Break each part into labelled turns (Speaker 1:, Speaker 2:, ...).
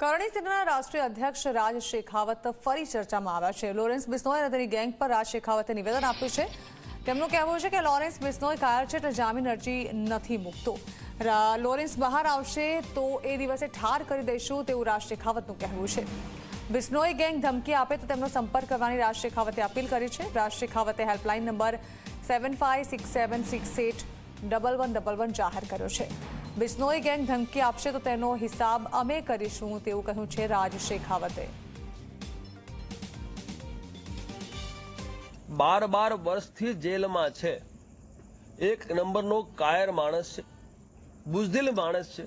Speaker 1: કરણી સેનાના રાષ્ટ્રીય અધ્યક્ષ રાજ શેખાવત ફરી ચર્ચામાં આવ્યા છે। લોરેન્સ બિશ્નોઈ અને તેની ગેંગ પર રાજ શેખાવતે નિવેદન આપ્યું છે। તેમનું કહેવું છે કે લોરેન્સ બિશ્નોઈ કાયરચેટ જામીન અરજી નથી મૂકતો। લોરેન્સ બહાર આવશે તો એ દિવસે ઠાર કરી દઈશું તેવું રાજ શેખાવતનું કહેવું છે। બિશ્નોઈ ગેંગ ધમકી આપે તો તેમનો સંપર્ક કરવાની રાજ શેખાવતે અપીલ કરી છે। રાજ શેખાવતે હેલ્પલાઇન નંબર 7567681111 જાહેર કર્યો છે। બિશ્નોઈ ગેંગ ધમકી આપશે તો તેનો હિસાબ અમે કરીશું તેવું કહ્યું છે રાજ શેખાવતે।
Speaker 2: 12 વર્ષથી જેલમાં છે। એક નંબરનો કાયર માણસ છે, બુઝદિલ માણસ છે,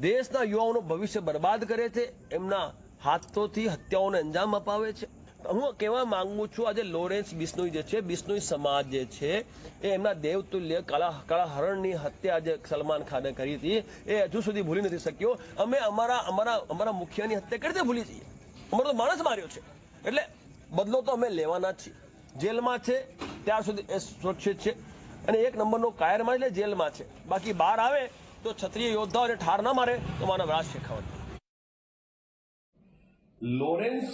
Speaker 2: દેશના યુવાઓનું ભવિષ્ય બરબાદ કરે છે, એમના હાથોથી હત્યાઓને અંજામ અપાવે છે। હું કહેવા માંગુ છું, આજે લોરેન્સ બિશ્નોઈ જે છે, બિશ્નોઈ સમાજ જે છે એ એમના દેવતુલ્ય કાળા હરણની હત્યા જે સલમાન ખાને કરી હતી એ હજુ સુધી ભૂલી નથી શક્યો। અમે અમારા મુખિયાની હત્યા કરી ભૂલી જઈએ? અમારો તો માણસ માર્યો છે, એટલે બદલો તો અમે લેવાના જ છીએ। જેલમાં છે ત્યાર સુધી એ સુરક્ષિત છે અને એક નંબરનો કાયરમાં એટલે જેલમાં છે। બાકી બહાર આવે તો ક્ષત્રિય યોદ્ધાઓને ઠાર ના મારે તો મારા રાજ શેખાવત।
Speaker 3: लॉरेंस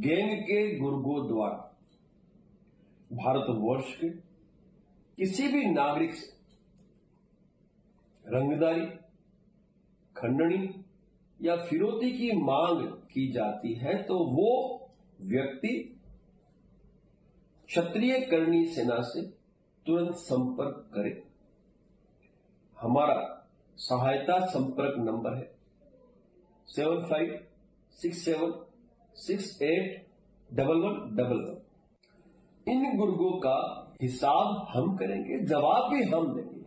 Speaker 3: गैंग के गुर्गों द्वारा भारतवर्ष के किसी भी नागरिक से रंगदारी, खंडनी या फिरौती की मांग की जाती है तो वो व्यक्ति क्षत्रिय करणी सेना से तुरंत संपर्क करे। हमारा सहायता संपर्क नंबर है 7567681111। इन गुर्गों का हिसाब हम करेंगे, जवाब भी हम देंगे।